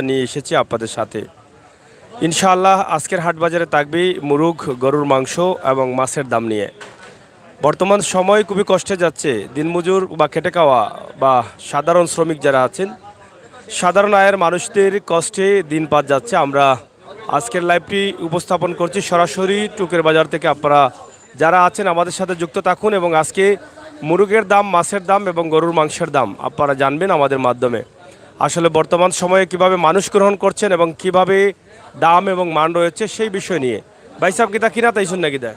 নিয়ে এসেছি আপনাদের সাথে। ইনশাআল্লাহ আজকের হাট বাজারে থাকবে মুরগ, গরুর মাংস এবং মাছের দাম নিয়ে। বর্তমান সময় খুবই কষ্টে যাচ্ছে। দিনমজুর বা খেটে খাওয়া বা সাধারণ শ্রমিক যারা আছেন, সাধারণ আয়ের মানুষদের কষ্টে দিন পাত যাচ্ছে। আমরা আজকের লাইভটি উপস্থাপন করছি সরাসরি টুকের বাজার থেকে। আপনারা যারা আছেন আমাদের সাথে যুক্ত থাকুন এবং আজকে মুরগের দাম, মাছের দাম এবং গরুর মাংসের দাম আপনারা জানবেন আমাদের মাধ্যমে। আসলে বর্তমান সময়ে কিভাবে মানুষ গ্রহণ করছেন এবং কিভাবে দাম এবং মান রয়েছে সেই বিষয় নিয়ে। ভাই সাহেব কিতা কিনা তাইছুন নাকি দা?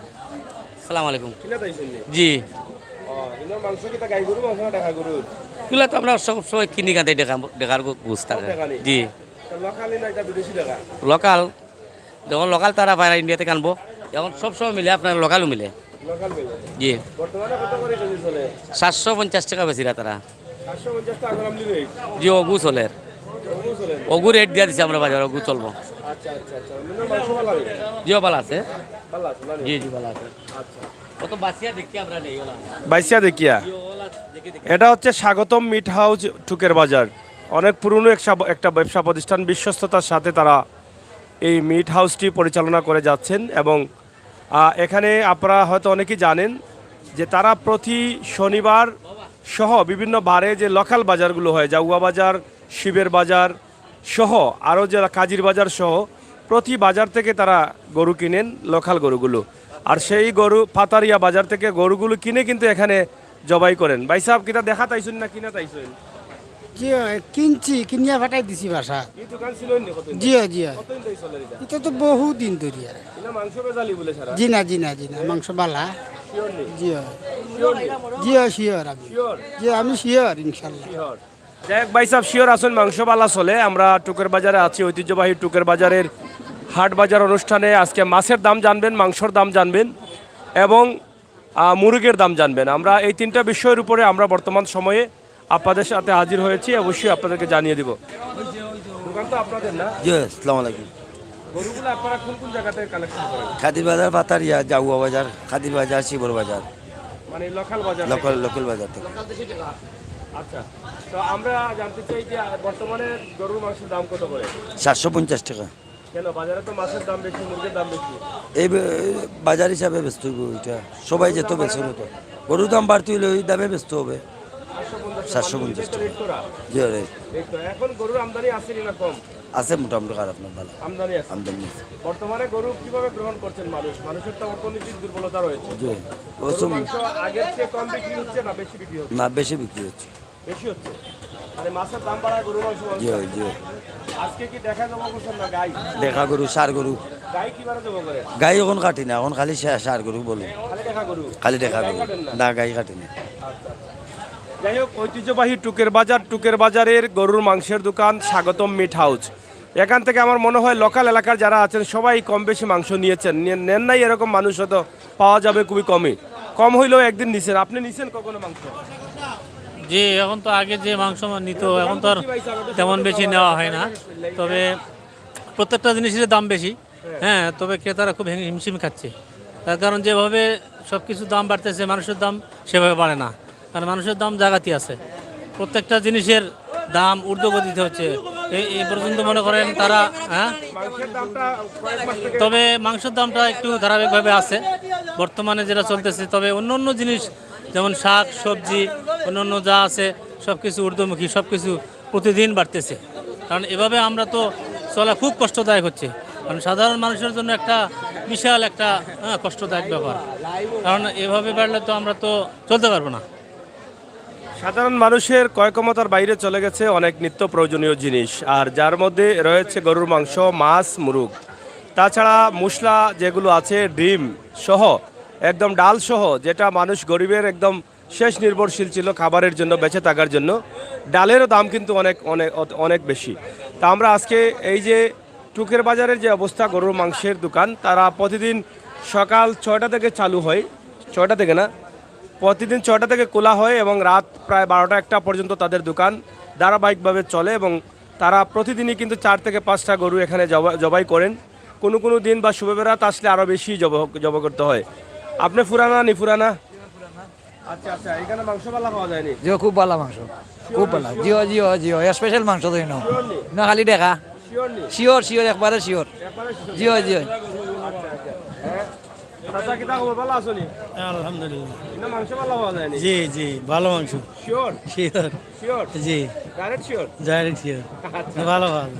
সালাম আলাইকুম। কিনা তাইছুন নি? জি, ইনোর মাংস কিতা গাই গরু মাংস না দেখা গরু? এগুলো তো আমরা সব সময় কিনি কাতে দেখার বুঝ থাকে। দেখানি? জি, লোকালি না এটা বিদেশি টাকা? লোকাল যখন লোকাল তারা বাইরে ইন্ডিয়া থেকে আনবো, এখন সব সময় মিলে আপনার লোকালও মিলে। লোকাল মিলে। জি, বর্তমানে কত করে কেজি চলে? 750 টাকা বেশি তারা। 750 টাকা গ্রাম নিবে? জি, অগু চলে। গরু চলে? অগু রেট দিয়ে দিচ্ছে আমরা বাজার, অগু চলবো। আচ্ছা আচ্ছা আচ্ছা। ইনোর মাংস ভালো লাগে? জিও ভালো আছে। ভালো আছে না? জি জি ভালো আছে। আচ্ছা। কত বাসিয়া দেখি আমরা নেই ওলা। বাইসিয়া দেখিয়া। জিও ওলা দেখি দেখি। এটা হচ্ছে স্বাগতম মিট হাউস টুকের বাজার। অনেক পুরনো একটা ব্যবসা প্রতিষ্ঠান, বিশ্বস্ততার সাথে তারা এই মিট হাউসটি পরিচালনা করে যাচ্ছেন। এবং এখানে আপনারা হয়তো অনেকেই জানেন যে তারা প্রতি শনিবার সহ বিভিন্ন বারে যে লোকাল বাজারগুলো হয়, জাউয়া বাজার, শিবের বাজার সহ আরও যে কাজির বাজার সহ প্রতি বাজার থেকে তারা গরু কিনেন, লোকাল গরুগুলো। আর সেই গরু পাতারিয়া বাজার থেকে গরুগুলো কিনে কিন্তু এখানে জবাই করেন। ভাই সাহেব কিনা দেখা তাইছেন না কিনা তাইছেন? জি কিনছি কিনিয়া ফাটাই দিছি বাসা। এই দোকান ছিল নি কতদিন? জিও জিও কতদিন ধরে চলে এটা? এটা তো বহু দিন ধরিয়া। এটা মাংস বেজালি বলে সারা? জি না মাংস বালা। শিওর নেই? জিও শিওর নেই? শিওর আমি শিওর? জি আমি শিওর ইনশাল্লাহ। শিওর। যাই হোক ভাই সাহেব শিওর আছেন, মাংস বালা চলে। আমরা টুকের বাজারে আছি, ঐতিহ্যবাহী টুকের বাজারের হাট বাজার অনুষ্ঠানে আজকে মাছের দাম জানবেন, মাংসর দাম জানবেন এবং মুরগের দাম জানবেন। আমরা এই তিনটা বিষয়ের উপরে আমরা বর্তমান সময়ে আপনাদের সাথে হাজির হয়েছি, অবশ্যই আপনাদেরকে জানিয়ে দিব। দোকান তো আপনাদের না? জি আসসালামু আলাইকুম। গরুগুলো আপনারা কোন কোন জায়গা থেকে কালেকশন করেন? খাদির বাজার, পাতারিয়া, জাউয়া বাজার, খাদির বাজার, শিবর বাজার, মানে লোকাল বাজার? লোকাল বাজার থেকে। আচ্ছা, তো আমরা জানতে চাই যে বর্তমানে গরুর মাংসের দাম কত করে? 750 টাকা। কেন বাজারে তো মাছের দাম বেশি, মুরগির দাম বেশি? এই বাজার হিসাবে ব্যস্ত হইব ওইটা, সবাই যেত বেছে তো গরুর দাম বাড়তি হলে ওই দামে ব্যস্ত হবে। 750 টাকা। রেট করা? জি রেট এই তো এখন গরুর আমদানি আছে না কম? আছে মোটামুটি, খারাপ না, ভালো আমদানি আছে। আমদানি আছে। বর্তমানে গরু কিভাবে গ্রহণ করছেন মানুষ? মানুষের তো অর্থনৈতিক দুর্বলতা রয়েছে। জি গরুর মাংস আগের চেয়ে কম বিক্রি হচ্ছে না বেশি বিক্রি হচ্ছে? না, বেশি বিক্রি হচ্ছে। বেশি হচ্ছে। মানে মাছের দাম বাড়ায় গরুর মাংস জি বাড়ছে। জি আজকে কি দেখা জমা করছেন না গাই? দেখা গরু, সার গরু। গাই কিভাবে জমা করে? গাই এখন কাটি না, এখন খালি সার গরু বলে, খালি দেখা গরু? খালি দেখা গাই গরু। কাটেন না? না, গাই কাটি না। যাই হোক, ঐতিহ্যবাহী টুকের বাজার, টুকের বাজারের গরুর মাংসের দোকান স্বাগতম মিট হাউস। এখান থেকে আমার মনে হয় লোকাল এলাকার যারা আছেন সবাই কম বেশি মাংস নিয়েছেন। নেন নাই এরকম মানুষ হয়তো পাওয়া যাবে খুবই কমই। কম হইলেও একদিন নিছেন। আপনি নিছেন কখনো মাংস? জি, এখন তো আগে যে মাংস নিত এখন তো আর তেমন বেশি নেওয়া হয় না, তবে প্রত্যেকটা জিনিসের দাম বেশি। হ্যাঁ, তবে ক্রেতারা খুব হিমশিম খাচ্ছে, তার কারণ যেভাবে সব কিছু দাম বাড়তেছে মানুষের দাম সেভাবে বাড়ে না, কারণ মানুষের দাম জাগাতি আছে। প্রত্যেকটা জিনিসের দাম ঊর্ধ্বগতিতে হচ্ছে। এই পর্যন্ত মনে করেন তারা মাংসের দামটা কয়েক মাস থেকে তবে মাংসের দামটা একটু ধারাবাহিকভাবে আছে বর্তমানে যেটা চলতেছে। তবে অন্য অন্য জিনিস যেমন শাক সবজি অন্য যা আছে সব কিছু ঊর্ধ্বমুখী, সব কিছু প্রতিদিন বাড়তেছে। কারণ এভাবে আমরা তো চলা খুব কষ্টদায়ক হচ্ছে, কারণ সাধারণ মানুষের জন্য একটা বিশাল একটা কষ্টদায়ক ব্যাপার। কারণ এভাবে বাড়লে তো আমরা তো চলতে পারবো না। সাধারণ মানুষের ক্রয় ক্ষমতার বাইরে চলে গেছে অনেক নিত্য প্রয়োজনীয় জিনিস, আর যার মধ্যে রয়েছে গরুর মাংস, মাছ, মুরগ, তাছাড়া মশলা যেগুলো আছে, ডিম সহ একদম ডাল সহ, যেটা মানুষ গরিবের একদম শেষ নির্ভরশীল ছিল খাবারের জন্য, বেঁচে থাকার জন্য। ডালেরও দাম কিন্তু অনেক অনেক অনেক বেশি। তা আমরা আজকে এই যে টুকের বাজারের যে অবস্থা, গরুর মাংসের দোকান তারা প্রতিদিন সকাল 6টা থেকে চালু হয়, 6টা থেকে না, প্রতিদিন 6টা থেকে খোলা হয় এবং রাত প্রায় 12টা-1টা পর্যন্ত তাদের দোকান ধারাবাহিকভাবে চলে। এবং তারা প্রতিদিনই কিন্তু 4 থেকে 5টা গরু এখানে জবাই করেন। কোনো কোনো দিন বা শুভ বেরাত আসলে আরও বেশি জব করতে হয়। আপনি ফুরানা নি ফুরানা? আচ্ছা আচ্ছা, এখানে মাংস ভালো পাওয়া যায়নি? জিও খুব ভালো মাংস, খুব ভালো। জিও জিও জিও স্পেশাল মাংস তো না খালি দেখা। শিওর নি? শিওর শিওর একবারে শিওর। একবারে sure? জিও জিও। আচ্ছা আচ্ছা। হ্যাঁ চাচা কিতা খবর, ভালো আছো নি? আলহামদুলিল্লাহ। না মাংস ভালো পাওয়া যায়নি? জি জি ভালো মাংস। শিওর? শিওর। শিওর? জি ডাইরেক্ট শিওর? Direct sure. আচ্ছা। ভালো ভালো।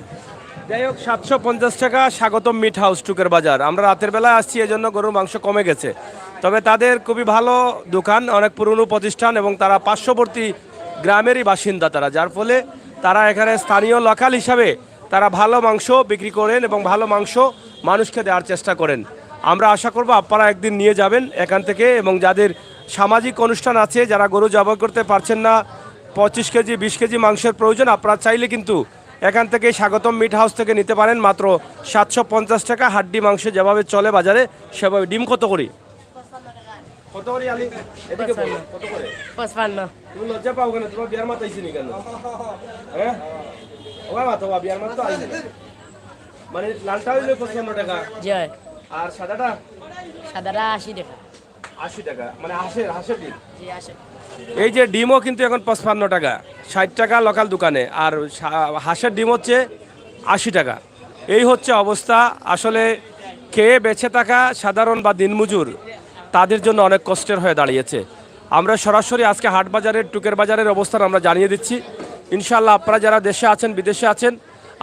যাই হোক, 750 টাকা স্বাগতম মিট হাউস টুকের বাজার। আমরা রাতের বেলায় আসছি, এজন্য গরুর মাংস কমে গেছে। তবে তাদের খুবই ভালো দোকান, অনেক পুরনো প্রতিষ্ঠান এবং তারা পার্শ্ববর্তী গ্রামেরই বাসিন্দা তারা, যার ফলে তারা এখানে স্থানীয় লোকাল হিসাবে তারা ভালো মাংস বিক্রি করেন এবং ভালো মাংস মানুষকে দেওয়ার চেষ্টা করেন। আমরা আশা করব আপনারা একদিন নিয়ে যাবেন এখান থেকে, এবং যাদের সামাজিক অনুষ্ঠান আছে, যারা গরু জবাই করতে পারছেন না, 25 কেজি 20 কেজি মাংসের প্রয়োজন, আপনারা চাইলে কিন্তু এখান থেকে স্বাগতম মিট হাউস থেকে নিতে পারেন মাত্র 750 টাকা। হাড্ডি মাংস যেভাবে চলে বাজারে সেভাবে। ডিম কত করি? কত করি আলি? এদিকে বলো, কত করে? 55 তুমি লজ্জা পাও কেন? তোমার বিয়ার মাত আইছিনি কেন? হ্যাঁ ওই মাত, ওয়া বিয়ার মাত তো আইছে। মানে লালটা হইলো 55 টাকা, জয় আর সাদাটা সাদারা 80 টাকা 80 টাকা, মানে হাঁসের ডিম। জি আসে এই যে ডিমও কিন্তু এখন 55 টাকা, 60 টাকা লোকাল দোকানে, আর হাঁসের ডিম হচ্ছে 80 টাকা। এই হচ্ছে অবস্থা। আসলে খেয়ে বেঁচে থাকা সাধারণ বা দিনমজুর তাদের জন্য অনেক কষ্টের হয়ে দাঁড়িয়েছে। আমরা সরাসরি আজকে হাট বাজারের টুকের বাজারের অবস্থান আমরা জানিয়ে দিচ্ছি। ইনশাআল্লাহ আপনারা যারা দেশে আছেন বিদেশে আছেন,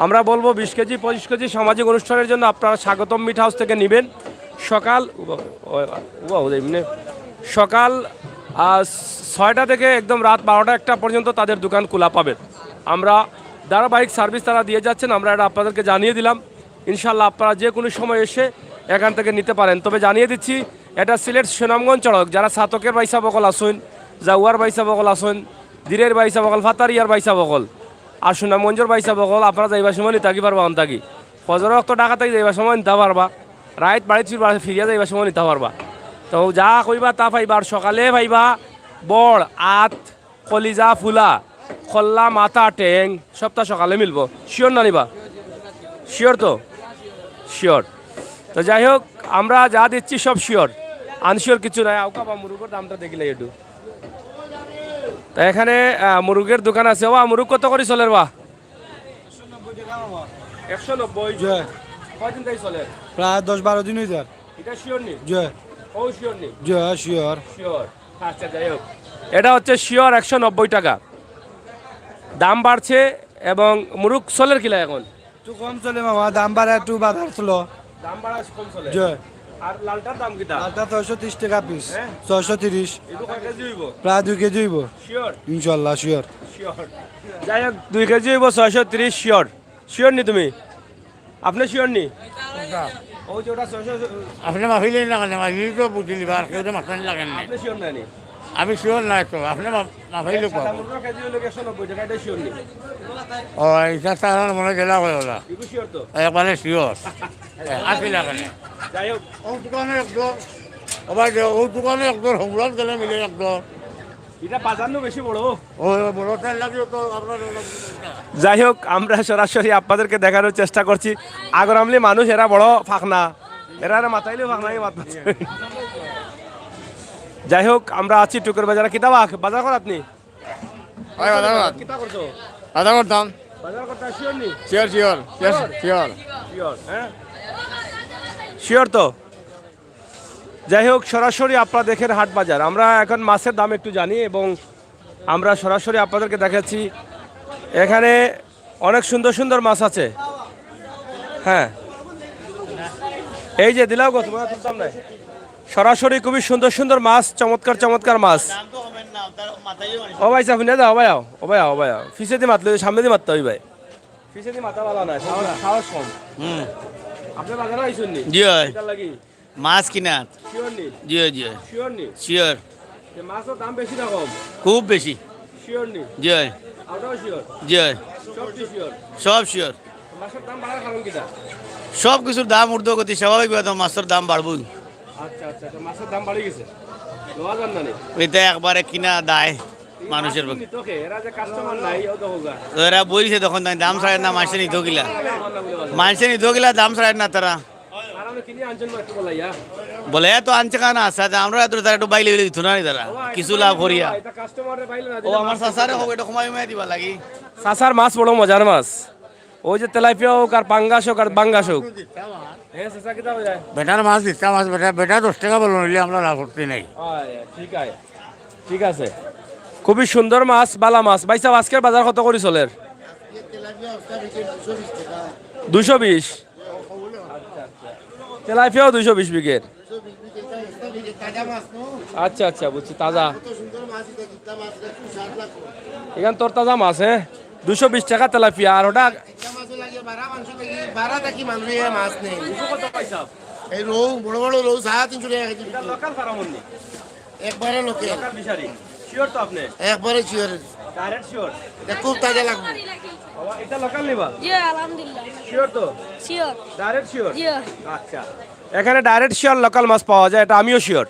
আমরা বলবো 20 কেজি 25 কেজি সামাজিক অনুষ্ঠানের জন্য আপনারা স্বাগতম মিট হাউস থেকে নেবেন। সকাল 6টা থেকে একদম রাত 12টা 1টা পর্যন্ত তাদের দোকান খোলা পাবেন। আমরা ধারাবাহিক সার্ভিস তারা দিয়ে যাচ্ছেন, আমরা এটা আপনাদেরকে জানিয়ে দিলাম। ইনশাল্লাহ আপনারা যে কোনো সময় এসে এখান থেকে নিতে পারেন। তবে জানিয়ে দিচ্ছি, এটা সিলেট সুনামগঞ্জ সড়ক। যারা সাতকের বাইসা বকল আসুন, জাউয়ার বাইসা বকল আসুন, দিরের বাইসা বকল, ফাতারিয়ার বাইসা বকল, আর সুনামগঞ্জের বাইসা বকল, আপনারা যাইবার সময় নিতে পারবা। অন্তাকি ফজর অক্ত টাকা থেকে যাইবার সময় নিতে পারবা, রাইত বাড়িতে ফিরিয়া যাইবার সময় নিতে পারবা। তো যা কইবা তা পাইবা। আর সকালে পাইবা বড় আত কলিজা ফুলা খল্লা মাথা ট্যাং সপ্তাহ সকালে মিলবো। শিওর না নিবা? শিওর তো? শিওর। তো যাই হোক, আমরা যা দিচ্ছি সব শিওর, আনশিওর কিছু নাই। আউকা বা মুরুগের দামটা দেখলে একটু। তা এখানে মুরুগের দোকান আছে। বা মুরুগ কত করে চলে? বা 190 জয় কয়দিন তাই চলে? প্রায় 10-12 দিন হয়ে যায়। এটা শিওর নি? জয় ও শিওর নি? জয় শিওর। শিওর। আচ্ছা যাই হোক, এটা হচ্ছে শিওর 190 টাকা দাম বাড়ছে। এবং মুরুগ চলের কিলা এখন একটু কম চলে মামা, দাম বাড়া একটু বাজার চলো। দাম বাড়া কম চলে। জয় আর লালটার দাম কিটা? আলটা 630 টাকা পিস। হ্যাঁ? 630 এটু কয় কেজি হইব? প্রায় 2 কেজি হইব শিওর? ইনশাল্লাহ শিওর। শিওর। যাই হোক 2 কেজি হইব 630 শিওর। শিওর নি তুমি? আপনি শিওর নি? ও যে ওটা 600 আপনি মাফিলেন না কেন? মাফিল তো বুঝলি বার কেউ তো মাথায় লাগেন না। আপনি শিওর নাই নি? আমি শিওর নাই তো, আপনি মাফাইলে সাদা মুরগির কেজি হইলো 190 টাকা, এটা শিওর নি? ও এটা তার মনে গেলা হয়ে ওলা এটু শিওর তো? একবারে শিওর আসি লাগেন। যাই হোক, ও দোকানে একদম আবার ও দোকানে একদম হমলাত গেলে মিলে একদম এটা বাজার নো বেশি বড়। ও বড় তেল লাগিও তো আপনার। যাই হোক, আমরা সরাসরি আপনাদেরকে দেখানোর চেষ্টা করছি। আগরামলি মানুষ এরা বড় ফাঁকনা, এরা মাথাইলে ফাঁকনাই মাথা। যাই হোক, আমরা আছি টুকের বাজারে। কিতা বাজার কর আপনি? কিতা করছো? আদা করতাম বাজার করতে শিওর নি? Sure sure sure sure. Sure, হ্যাঁ শিওর তো? যাই হোক, সরাসরি আপনারা দেখেন হাট বাজার। আমরা এখন মাছের দাম একটু জানি এবং আমরা সরাসরি আপনাদেরকে দেখাচ্ছি। এখানে অনেক সুন্দর সুন্দর মাছ আছে। হ্যাঁ, এই যে দিলাও গো, তোমার তুলতাম না। সরাসরি খুবই সুন্দর সুন্দর মাছ, চমৎকার চমৎকার মাছ। ও ভাই সাফি না যাও ভাই, ও ভাই ও ভাই ফিসে দিয়ে মাতলে সামনে দিয়ে মারতে হবে ভাই। ফিসে দিয়ে মাথা ভালো না, সাহস কম। আপনি বাজারে আইসুন নি? জি হয় এটা লাগি মাছ কিনা শিওর নি? জি জি শিওর নি? শিওর যে মাছের দাম বেশি না কম? খুব বেশি শিওর নি? জি হয় ওটাও শিওর? জি হয় সব শিওর? সব শিওর। মাছের দাম বাড়ার কারণ কিটা? সব কিছুর দাম ঊর্ধ্বগতি, স্বাভাবিকভাবে মাছের দাম বাড়বই। আচ্ছা আচ্ছা, তো মাছের দাম বাড়ি গেছে, লোয়া যান না নি? এটা একবারে কিনা দায় মানুষের পক্ষে। তোকে এরা যে কাস্টমার নাই ও তো হোগা তো এরা বলছে তখন দাম ছাড়েন না, মানুষের নিত গিলা, মানুষের নিত গিলা দাম ছাড়েন না তারা। তারা বলে তো আনছে কারণ আছে আমরা এত তারা একটু বাইলে দিত না তারা কিছু লাভ করিয়া ও আমার চাচারে হোক এটা সময় দিবা লাগি। চাচার মাছ বড় মজার মাছ, ওই যে তেলাপিয়া হোক আর পাঙ্গাস হোক আর বাঙ্গাস হোক। হ্যাঁ চাচা কিতা হয়ে যায়? বেটার মাছ দিতা মাছ বেটা 10 টাকা বলো নিলে আমরা লাভ করতে নাই। ঠিক আছে, ঠিক আছে, খুবই সুন্দর মাছ, বালা মাছ। ভাই সাহেব আজকের বাজার কত করে চলের? 220। তেলাপিয়াও 220 বিঘের। আচ্ছা আচ্ছা বুঝছি, তাজা এখান তোর তাজা মাছ। হ্যাঁ 220 টাকা তেলাপিয়া। আর ওটা মাছ নেই, এই রৌ বড় বড় রৌ 350 টাকা কেজি। লোকাল ফার্ম একবারে লোকেল, শিওর তো আপনি? একবারে শিওর, ডাইরেক্ট শিওর? এটা খুব তাজা লাগবে। এটা লোকাল নিবা? জি আলহামদুলিল্লাহ শিওর তো? Sure direct sure? জি আচ্ছা, এখানে ডাইরেক্ট শিওর লোকাল মাছ পাওয়া যায়, এটা আমিও শিওর।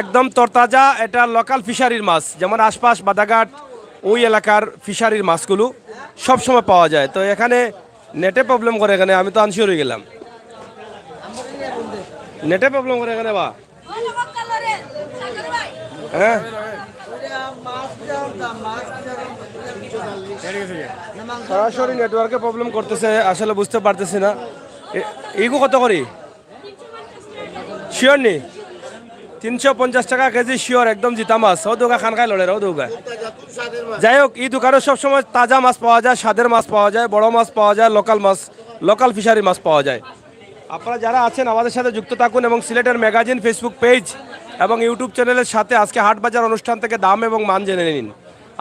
একদম তরতাজা, এটা লোকাল ফিশারির মাছ, যেমন আশপাশ বাদাঘাট ওই এলাকার ফিশারির মাছগুলো সব সময় পাওয়া যায়। তো এখানে নেটে প্রবলেম করে, এখানে আমি তো আনশিওর হয়ে গেলাম, নেটে প্রবলেম করে এখানে বা। হ্যাঁ সরাসরি নেটওয়ার্কে প্রবলেম করতেছে, আসলে বুঝতে পারতেছি না। এইগু কত করি শিওর নি? 350 টাকা কেজি শিওর, একদম জিতা মাছ। ও দোকা খান খাই লড়ে ও দোকা। যাই হোক, এই দোকানে সবসময় তাজা মাছ পাওয়া যায়, স্বাদের মাছ পাওয়া যায়, বড় মাছ পাওয়া যায়, লোকাল মাছ, লোকাল ফিশারি মাছ পাওয়া যায়। আপনারা যারা আছেন আমাদের সাথে যুক্ত থাকুন এবং সিলেটের ম্যাগাজিন ফেসবুক পেজ এবং ইউটিউব চ্যানেলের সাথে আজকে হাট বাজার অনুষ্ঠান থেকে দাম এবং মান জেনে নিন।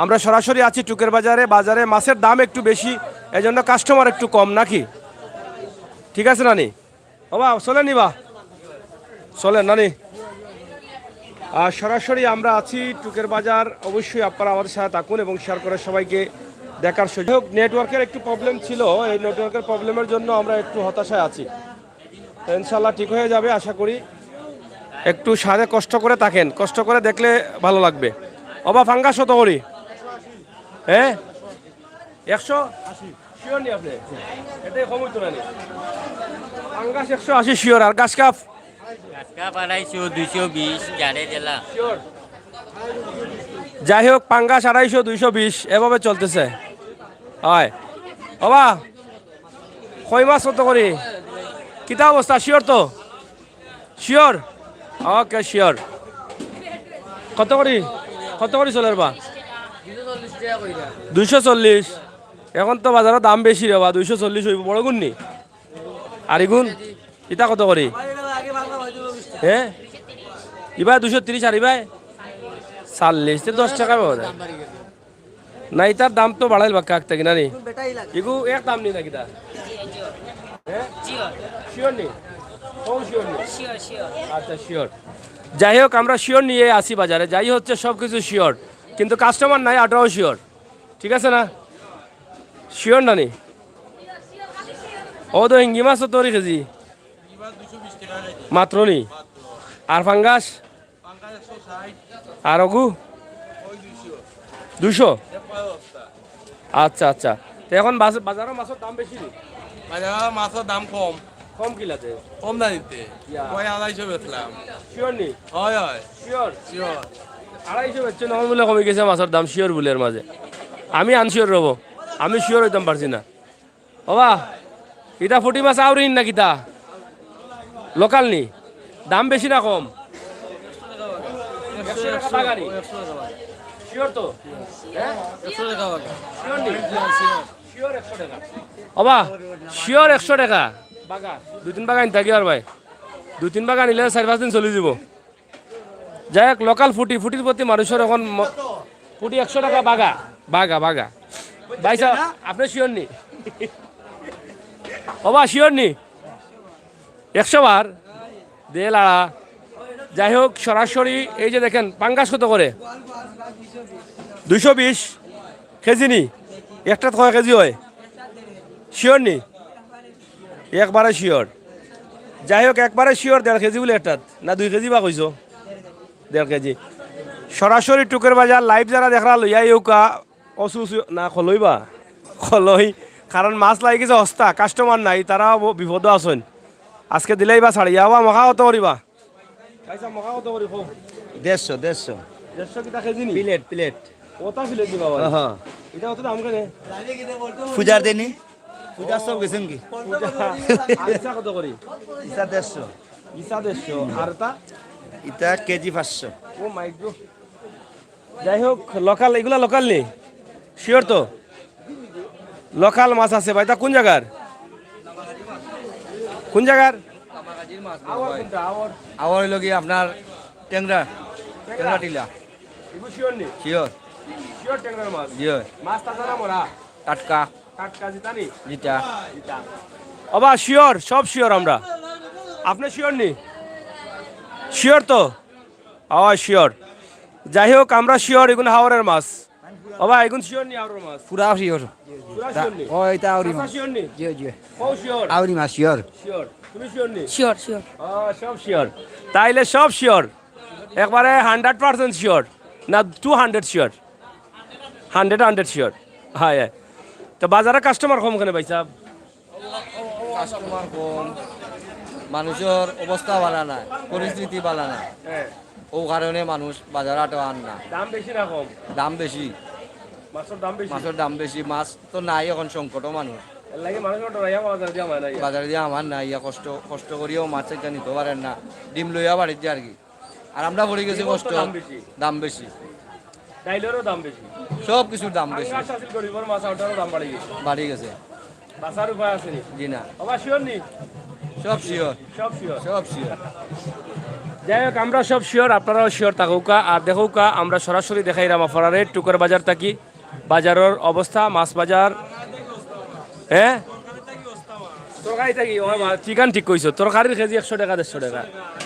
আমরা সরাসরি আছি টুকের বাজারে। বাজারে মাছের দাম একটু বেশি, এজন্য কাস্টমার একটু কম, নাকি ঠিক আছে নানি? বাবা চলেন নি বা, চলেন নানি। আর সরাসরি আমরা আছি টুকের বাজার। অবশ্যই আপনারা আমাদের সাথে থাকুন এবং শেয়ার করে সবাইকে দেখার সুযোগ। নেটওয়ার্কের একটু প্রবলেম ছিল, এই নেটওয়ার্কের প্রবলেমের জন্য আমরা একটু হতাশায় আছি। তো ইনশাল্লাহ ঠিক হয়ে যাবে আশা করি। একটু সাথে কষ্ট করে থাকেন, কষ্ট করে দেখলে ভালো লাগবে। অবা ফাঙ্গাস কত করি? হ্যাঁ 180 শিওর নি আপনি? এটাই কম হইতো না? Fungus 180 sure. আর গাছ কাপ? আড়াইশো 220 জারে জেলা শিওর। যাই হোক, পাঙ্গাস 250 220 এভাবে চলতেছে। হয় বাবা কই মাছ কত করি? কিতা অবস্থা? শিওর তো? Sure, okay sure. কত করি, কত করি চলের বা? 240। এখন তো বাজারের দাম বেশি রে বা, 240 হইব বড় গুণ নি? আর গুণ ইটা কত করি? হ্যাঁ ইবা 230। আর ইবাই 40, 10 টাকা পাওয়া যায় না। ইটার দাম তো বাড়াইল বাক্কা একটা কিনা নি? ইগু এক দাম নি নাকি তা? হ্যাঁ শিওর নি? ও শিওর নি? আচ্ছা শিওর। যাই হোক, আমরা শিওর নিয়ে আসি বাজারে, যাই হচ্ছে সব কিছু শিওর, কিন্তু কাস্টমার নাই, আটাও শিওর। ঠিক আছে না? শিওর না নি? ও তো হিঙ্গি মাছ তোর কেজি মাত্র নি? আর ফাঙ্গাস? আর অগু 200। আচ্ছা আচ্ছা। তো এখন বাজারের মাছের দাম বেশি নি? বাজার মাছের দাম কম, কম কিলাতে? কম দানিতে ওই 250 বেচলাম। শিওর নি? হয় হয় শিওর শিওর। 250 বেচছে না বলে কমে গেছে মাছের দাম শিওর বুলের মাঝে। আমি আনশিওর রব, আমি শিওর হইতাম পারছি না। বাবা ইটা ফুটি মাছ আউরিন না কিতা? লোকাল নি? দাম বেশি না কম? 100 টাকা বাগানি? শিওর তো? হ্যাঁ 100 টাকা বাগা। শিওর নি? শিওর 100 টাকা। বাবা শিওর 100 টাকা বাগা। 2-3 বাগা আনতে কি আর ভাই? 2-3 বাগা নিলে 4-5 দিন চলে যাব। যাই হোক, লোকাল ফুটি, ফুটির প্রতি মানুষের এখন ফুটি 100 টাকা বাগা। বাগা বাগা ভাই সাহেব আপনি শিওর নি? বাবা শিওর নি? 100 বার দে লাড়া। যাই হোক, সরাসরি এই যে দেখেন পাঙ্গাস কত করে? 220 কেজি নি? একটা কয় কেজি হয়? শিওর নি? একবারে শিওর। যাই হোক, একবারে শিওর 1.5 কেজি বলে একটা না 2 কেজি বা কইছো? 1.5 কেজি। সরাসরি টুকের বাজার লাইভ যারা দেখা লইয়া ইউকা অসু না খলইবা খলই, কারণ মাছ লাগি গেছে হস্তা, কাস্টমার নাই, তারা বিপদ আছেন। আজকে দিলেই বা ছাড়িয়া বা মখা কত করিবা পয়সা মখা কত করি খো 150 150 কিটা কেজি নি প্লেট ওটা ফিলে দিবা ভাই এটা কত দাম কেনে পূজার দিনই পূজার সব গেছেন কি আচ্ছা কত করি ইসা 150 ইসা 150 আর তা ইটা কেজি 500 ও মাই গড যাই হোক লোকাল এগুলা লোকাল নি শিওর তো লোকাল মাছ আছে ভাই তা কোন জায়গার কোন জায়গার আবার হইল কি আপনার ট্যাংরা ট্যাংরা টিলা শিওর নি শিওর শিওর ট্যাংরার মাছ জিও মাছ তাজা না মরা টাটকা টাটকা জিতা নি জিটা অবা শিওর সব শিওর আমরা আপনি শিওর নি শিওর তো শিওর যাই হোক আমরা শিওর এগুন হাওরের মাছ অবা এগুন শিওর নি হাওরের মাছ পুরা শিওর পুরা শিওর নি ও এটা আউরি আচ্ছা, মাছ শিওর নি জিও জিও ও শিওর আউরি মাছ শিওর শিওর তুমি শিওর নি শিওর শিওর সব শিওর তাইলে সব শিওর একবারে 100% শিওর না 200 শিওর 100 শিওর হ্যাঁ হ্যাঁ তো বাজারে কাস্টমার কম কেন ভাই সাহেব কাস্টমার কম মানুষের অবস্থা ভালো না পরিস্থিতি ভালো না হ্যাঁ ও কারণে মানুষ বাজার আটো আন না দাম বেশি না কম দাম বেশি মাছের দাম বেশি মাছের দাম বেশি মাছ তো নাই এখন সংকট মানুষ এর লাগে মানুষ ডরাইয়া বাজার দিয়া মানে না বাজারে দিয়ে আমার নাই ইয়া কষ্ট কষ্ট করিও মাছ এটা নিতে পারেন না ডিম লইয়া বাড়িতে আর কি আর আমরা পড়ে গেছি ডিমের তো কষ্ট দাম বেশি। দাম বেশি ডাইলেরও দাম বেশি সব কিছুর দাম বেশি আঙ্গাস আছিল গরিবর মাছ ওটারও দাম বাড়ি গেছে বাড়ি গেছে বাঁচার উপায় আছে নি জি না আবার শিওর নি সব শিওর সব শিওর সব শিওর যাই হোক আমরা সব শিওর আপনারাও শিওর থাকুকা আর দেখুকা আমরা সরাসরি দেখাইলাম ফরারে টুকার বাজার থাকি বাজারের অবস্থা মাছ বাজার হ্যাঁ তরকারি থাকি চিকেন ঠিক কইছো তরকারির কেজি 100 টাকা 150 টাকা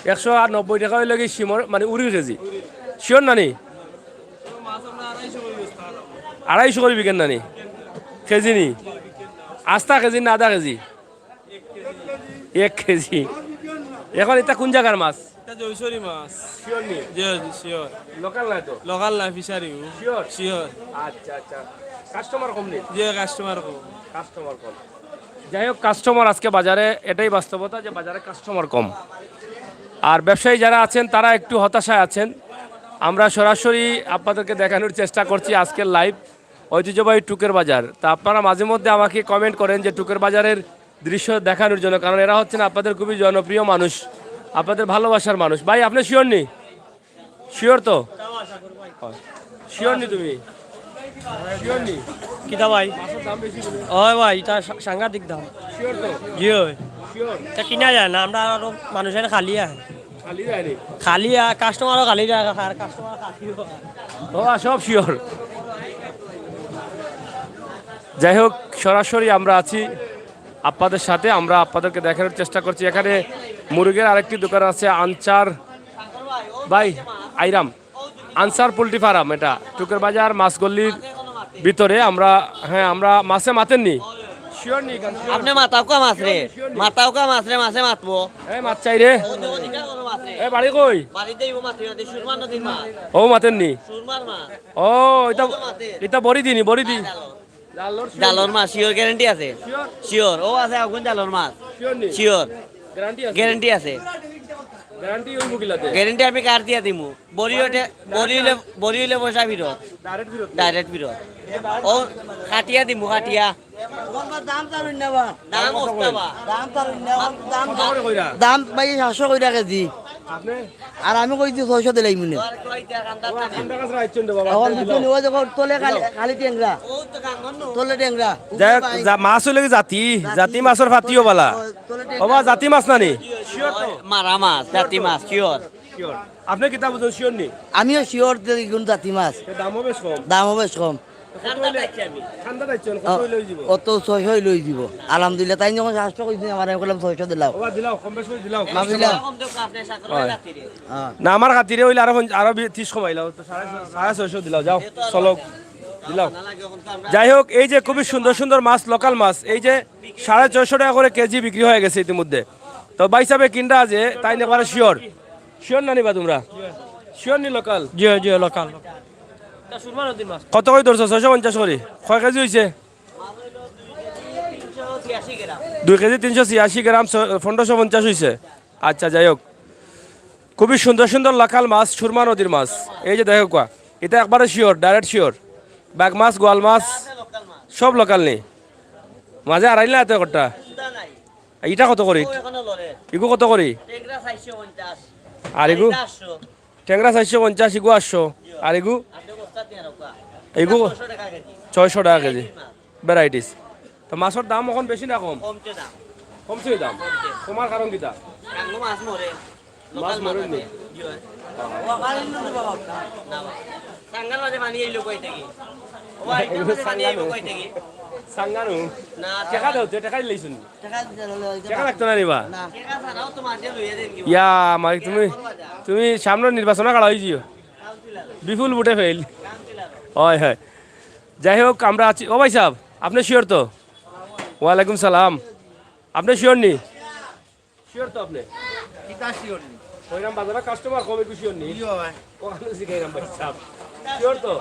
190 টাকা হইলে কি সিমর মানে উড়ির কেজি শিওর নানি 250 করে বিকেন নানি কেজি নি আস্তা কেজি না আধা কেজি 1 কেজি এখন এটা কোন জায়গার মাছ এটা জয়সরি মাছ শিওর নি জি শিওর লোকাল নাই তো লোকাল না ফিশারি শিওর শিওর আচ্ছা আচ্ছা কাস্টমার কম নেই যে কাস্টমার কো কাস্টমার কম যাই হোক কাস্টমার আজকে বাজারে এটাই বাস্তবতা যে বাজারে কাস্টমার কম আর ব্যবসায়ী যারা আছেন তারা একটু হতাশায় আছেন আমরা সরাসরি আপনাদেরকে দেখানোর চেষ্টা করছি আজকের লাইভ ঐতিহ্যবাহী টুকের বাজার তা আপনারা মাঝে মধ্যে আমাকে কমেন্ট করেন যে টুকের বাজারের দৃশ্য দেখানোর জন্য কারণ এরা হচ্ছেন আপনাদের খুবই জনপ্রিয় মানুষ আপনাদের ভালোবাসার মানুষ ভাই আপনি শিওর নি শিওর তো শিওর নি তুমি শিওর নি কিতা ভাই দাম বেশি হয় ভাই এটা সাংঘাতিক দাম শিওর তো জি হয় শিওর এটা কিনা যায় না আমরা আরো মানুষের খালি আহে খালি যায়নি খালি কাস্টমারও খালি যায় আর কাস্টমার সব শিওর যাই হোক সরাসরি আমরা আছি আপনাদের সাথে আমরা আপনাদেরকে দেখানোর চেষ্টা করছি এখানে মুরগের আরেকটি দোকান আছে আনসার ভাই আইরাম আনসার পোল্ট্রি ফার্ম এটা টুকের বাজার মাছগল্লির ভিতরে আমরা হ্যাঁ আমরা মাছে মাতেন নি শিওর নি আপনি মাথাও কাম আছে রে মাথাও কাম আছে রে মাছে মাতবো এই মাছ চাই রে এই বাড়ি কই বাড়িতে ইবো মাতবো না সুরমান নদীর মাছ ও মাতেন নি সুরমার মাছ ও এটা এটা বড়ি দিনি বড়ি দি জালর মাছ শিওর গ্যারান্টি আছে শিওর ও আছে আগুন জালর মাছ শিওর নি শিওর গ্যারান্টি আছে গ্যারান্টি আছে গ্যারান্টি ওই মুকিলাতে গ্যারান্টি আমি কার দিয়া দিমু বড়ি হইলে পয়সা ফিরত ডাইরেক্ট বিরত ডাইরেক্ট ফিরত ও খাটিয়া দিমু খাটিয়া দাম ওস্তাবা কত করে কইরা দাম ভাই 700 কইরা কেজি আপনি আর আমি কইছি 600 দিলাই মনে ঠান্ডা কাছে রাখছেন তো বাবা এখন বিচুন ওই দেখো তোলে খালি ট্যাংরা তোলে ট্যাংরা যাই হোক, মাছ হইলে কি জাতি জাতি মাছের ফাতিও বালা ওবা জাতি মাছ নানি শিওর তো মারা মাছ জাতি মাছ শিওর শিওর আপনি কিতা বুঝুন শিওর নি আমিও শিওর কোন জাতি মাছ এর দামও বেশ কম দাম হবে কম ঠান্ডা দাইছেন কত হইলে হই যাব অত 600 লই দিব আলহামদুলিল্লাহ তাই যখন 700 কইছি আমার আমি বললাম 600 দিলাও ওবা দিলাও কম বেশ করে দিলাও মাফিলা না আমার খাতিরে হইলে আরো 30 কমাইলাও তো 650 দিলাও যাও চলো দিলাও যাই হোক এই যে খুবই সুন্দর সুন্দর মাছ লোকাল মাছ এই যে 650 টাকা করে কেজি বিক্রি হয়ে গেছে ইতিমধ্যে তো ভাই সাহেব কিনটা আছে তাই না পারে শিওর শিওর না নিবা তোমরা শিওর নি লোকাল জি জি লোকাল কত করে ধরছো 650 করে কয় কেজি হয়েছে 2 কেজি 386 গ্রাম 1550 হয়েছে। আচ্ছা যাই হোক, খুবই সুন্দর সুন্দর লোকাল মাছ, সুরমা নদীর মাছ। এই যে দেখো কোয়া, এটা একবারে শিওর, ডাইরেক্ট শিওর। বাঘ মাছ, গোয়াল মাছ সব লোকাল নেই। মাঝে আড়াইলে এত কটা। এইটা কত করি? ইগু কত করি? আর ইগু ট্যাংরা 450, ইগু 800, আর ইগু ইগু 600 টাকা কেজি ভ্যারাইটিস। তো মাছের দাম এখন বেশি না কম? কমছে দাম। তোমার কারণ কিটা? মাছ মরে নি। সাঙ্গানু টাকা দাও, টাকা দিলেইছুন। টাকা লাগতো না নিবা? ইয়া মালিক, তুমি সামনে নির্বাচন কাড়া হয়েছিও, বিপুল বুটে ফেল। হয় হয়, যাই হোক আমরা আছি। ও ভাই সাহেব, আপনি শিওর তো? ওয়ালাইকুম সালাম। আপনি শিওর নি? শিওর তো আপনি? ওইরাম বাজারে কাস্টমার কম, একটু শিওর নি? ওখানে শিখাইলাম ভাই সাহেব। শিওর তো?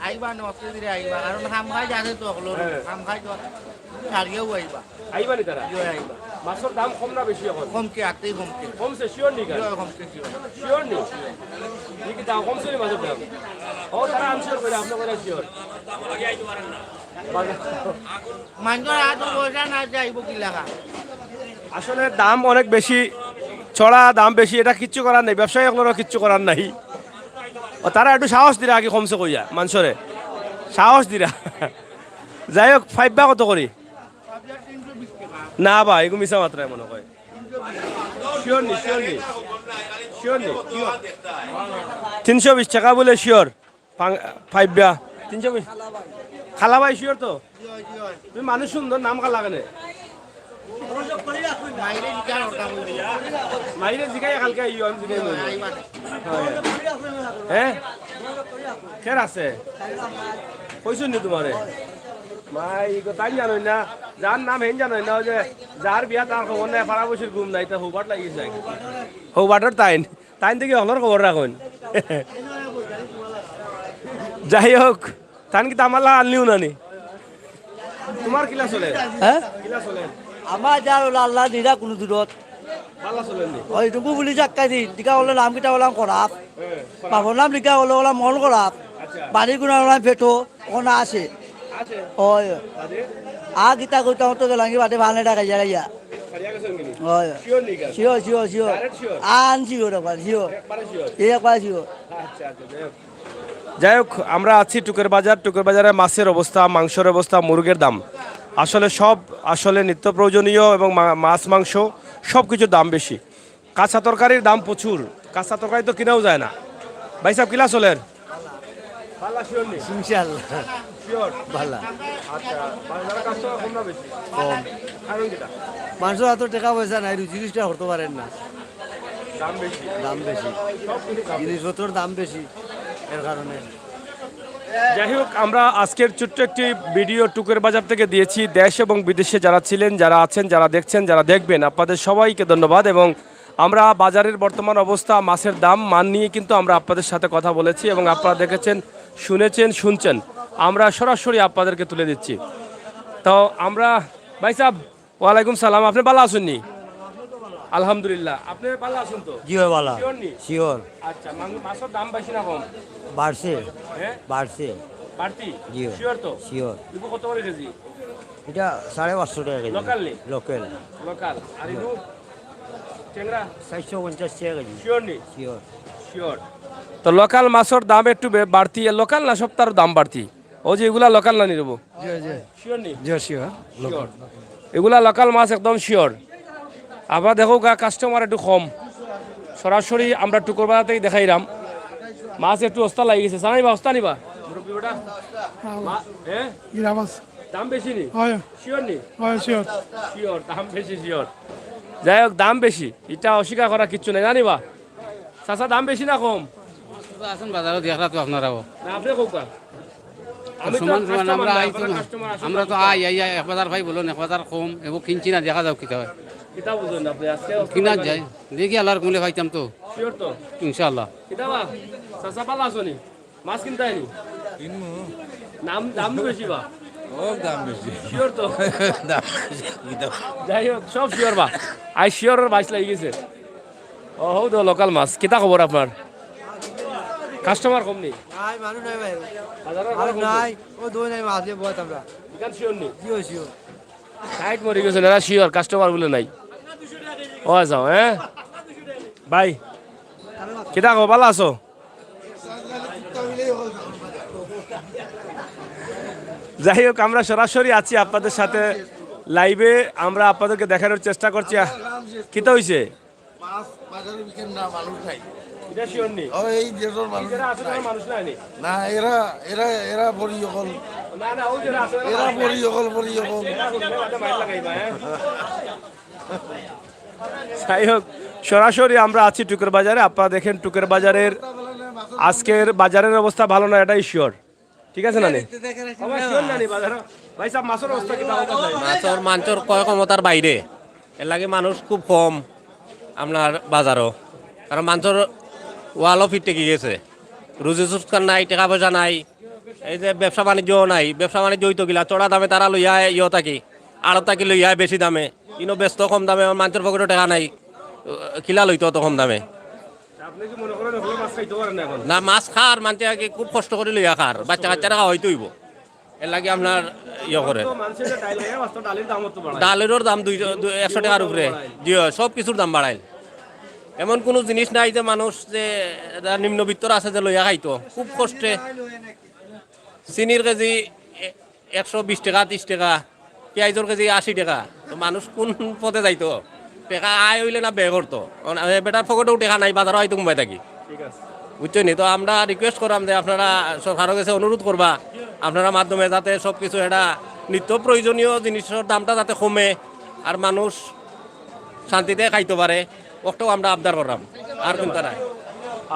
আইবা নষ্ট দিলে আইবা, কারণ খাম খাই জানে তো হলো, খাম খাই তো সারিয়েও আইবা। আইবা নি তারা? আইবা। মাছের দাম কম না বেশি এখন? কমকে আতেই কমকে। কমছে শিওর নি? কমকে শিওর নি? কি দাম কমছে নি মাছের দাম? ও তারা আনশিওর করে, আপনি করে শিওর? মানুষের হাত পয়সা না যাইব কি লাগা। আসলে দাম অনেক বেশি, চড়া দাম বেশি, এটা কিচ্ছু করার নেই, ব্যবসায়ীগুলোরও কিচ্ছু করার নাই। ও তারা একটু সাহস দিরা আগে কমছে কইয়া, মানুষরে সাহস দিরা। যাই হোক, 5 বা কত করি? না বা এগুলো মিশা মাত্রায় মনে হয়। শিওর নি? শিওর নি? শিওর নি? 320 টাকা বলে শিওর? 5 বা 320। খালা ভাই শিওর তো? তুমি মানুষ সুন্দর, নাম খালা কেনে? মাইরে জিগাই কালকে ইয়ন জিগাই লই। হ্যাঁ কের আছে কইছুন নি তোমারে? মাই তাই জানোই না, যার নাম হেন জানোই না, যে যার বিয়া তার খবর নাই, পাড়া বসির ঘুম নাই, তা হৌবাট লাগিয়েছে। হৌবাটের তাইন তাইন থেকে হলর খবর রাখুন। যাই হোক, তান কি তামাল্লা আনলিও নানি? তোমার কিলা চলে? হ্যাঁ, কিলা চলে? আমার যার আল্লাহ নিরা কোনো দূরত পাল্লা চলেন নি? ওইটুকু বুলি চাক্কাই দি টিকা হলে নাম কিটা হলাম করাপ, বাপর নাম লিখা হলে ওলা মন করাপ, বাড়ি গুণা হলাম ফেটো ওখানে আছে। আছে হয় আদে আ গীতা কইতা হতো গেলাঙ্গি বাদে ভালো টাকা যাইয়া। খারিয়া গেছেন কিনি? হয় শিওর নি গাল? Sure sure sure Direct sure? আন শিওর একবার শিওর, একবারে শিওর? এই একবার শিওর। আচ্ছা আচ্ছা, যাই হোক আমরা আছি টুকের বাজার। টুকের বাজারে মাছের অবস্থা, মাংসের অবস্থা, মুরগের দাম, আসলে সব আসলে নিত্য প্রয়োজনীয় এবং মাছ মাংস সব কিছুর দাম বেশি। কাঁচা তরকারির দাম প্রচুর, কাঁচা তরকারি তো কিনাও যায় না। ভাই সাহেব কিলা চলের? ভালো শিওর নি? ইনশাআল্লাহ শিওর ভালো। আচ্ছা, বাজারে কাস্টমার কম না বেশি? কম। কারণ কিটা? মানুষের এত টাকা পয়সা নাই, জিনিসটা করতে পারেন না, দাম বেশি, দাম বেশি, সব কিছু দাম। জিনিসপত্রের দাম বেশি, এর কারণে। যাই হোক, আমরা আজকের ছোট্ট একটি ভিডিও টুকের বাজার থেকে দিয়েছি। দেশ এবং বিদেশে যারা ছিলেন, যারা আছেন, যারা দেখছেন, যারা দেখবেন, আপনাদের সবাইকে ধন্যবাদ। এবং আমরা বাজারের বর্তমান অবস্থা, মাছের দাম, মান নিয়ে কিন্তু আমরা আপনাদের সাথে কথা বলেছি এবং আপনারা দেখেছেন, শুনেছেন, শুনছেন, আমরা সরাসরি আপনাদেরকে তুলে দিচ্ছি। তো আমরা ভাই সাহেব, ওয়ালাইকুম সালাম, আপনি ভালো আছেন নি? আলহামদুলিল্লাহ, আপনি ভালো আছেন তো? জি হয় ভালো, শিওর নি? শিওর। আচ্ছা, মাছের দাম বেশি না কম? বাড়ছে হ্যাঁ বাড়ছে, বাড়তি? জি। শিওর তো? শিওর। ইগু কত করে কেজি? এটা 550 টাকা কেজি। লোকাল নি? Local local. আর ইগু ট্যাংরা 450 টাকা কেজি। শিওর নি? শিওর। শিওর। তো লোকাল মাছের দাম একটু বাড়তি, লোকাল না সব তার দাম বাড়তি। ও যে এগুলা লোকাল না নিরবো? শিওর নি? Sure sure. এগুলা লোকাল মাছ একদম শিওর। আবার দেখো কাস্টমার একটু কম, সরাসরি আমরা টুকুর বাজার থেকে দেখাইলাম। মাছ একটু অস্তা লাগি গেছে, জানাইবা অস্তা নিবা মুরব্বি বেটা? হ্যাঁ দাম বেশি নি? শিওর নি? শিওর, দাম বেশি শিওর। যাই হোক, দাম বেশি, এটা অস্বীকার করা কিচ্ছু নেই, জানিবা চাচা? দাম বেশি না কম? আসুন বাজারে দেখা তো আপনারাও না আপনি কোকা? আমি তো সমান সমান আমরা customer, আই তো না। customer আসুন। আমরা তো আই 1000 ভাই বলুন 1000 কম এবং কিনছি না, দেখা যাও কিতা হয়, কিতা বুঝুন আপনি আজকে কিনা যায় দেখি আল্লাহর কুলে পাইতাম তো শিওর তো? ইনশাআল্লাহ। কিতা বা চাচা পালা আসনি? মাছ কিনতে আইনি? নাম দাম বেশি বা? শিওর তো যাই হোক সব শিওর বা আই শিওরের বাইশ লাগি গেছে ও হৌ তো লোকাল মাছ কিতা খবর আপনার কাস্টমার কম নেই নাই মানুষ নাই ভাই বাজারের মানুষ নাই ও দই নাই মাছ দিয়ে বয় আমরা দোকান শিওর নেই জিও জিও সাইড মরে গেছে না শিওর কাস্টমার বলে নাই ও যাও হ্যাঁ ভাই কিতা খবর ভালো আছো যাই হোক আমরা সরাসরি আছি আপনাদের সাথে লাইভে আমরা আপনাদেরকে দেখানোর চেষ্টা করছি কিতা হইছে এটা শিওর নেই এই দেশের মানুষ যারা আছে তারা মানুষ নাই নি? না এরা এরা এরা বড়ি সকল না না ওই যারা আছে এরা বড়ি সকল যাই হোক সরাসরি আমরা আছি টুকের বাজারে আপনারা দেখেন টুকের বাজারের আজকের বাজারের অবস্থা ভালো না এটাই শিওর ঠিক আছে না নি শিওর না নি বাজার ভাই সাহেব মাছের অবস্থা কি ভালো আছে মাছর মাঞ্চর কয় ক্ষমতার বাইরে এর লাগে মানুষ খুব কম আপনার বাজারও কারণ মাঞ্চর ওয়ালও ফিরতে কি গেছে রুজি সুস্কার নাই টাকা পয়সা নাই এই যে ব্যবসা বাণিজ্যও নাই ব্যবসা বাণিজ্য হইতো গিলা চড়া দামে তারা লইয়া ইয়ে থাকি আড়ত থাকি লইয়া বেশি দামে কিন্তু ব্যস্ত কম দামে মাঞ্চর পকেটও টাকা নাই কিলা লইতো অত কম দামে আপনি কি মনে করেন হলো মাছ খাইতে পারেন না এখন না মাছ খার মানতে আগে খুব কষ্ট করে লইয়া খার বাচ্চা কাচ্চারা হয়তো হইব এর লাগে আপনার ইয়ে করে তো মানুষের যে ডাল লাগে মাছ তো ডালের দাম তো বাড়ায় ডালেরও দাম 100 টাকার উপরে জি সব কিছুর দাম বাড়াইল এমন কোনো জিনিস নাই যে মানুষ যে নিম্নবিত্তর আছে যে লইয়া খাইতো খুব কষ্টে চিনির কেজি 120 টাকা 30 টাকা পেঁয়াজের কেজি 80 টাকা তো মানুষ কোন পথে যাইতো টাকা আয় হইলে না ব্যয় করতো বেটার পকেটেও টাকা নাই বাজারও হয়তো ঘুমাই থাকি ঠিক আছে বুঝছেন তো আমরা রিকোয়েস্ট করলাম যে আপনারা সরকারের কাছে অনুরোধ করবা আপনারা মাধ্যমে যাতে সব কিছু এটা নিত্য প্রয়োজনীয় জিনিসের দামটা যাতে কমে আর মানুষ শান্তিতে খাইতে পারে ওটাও আমরা আবদার করলাম আর কোনটা নাই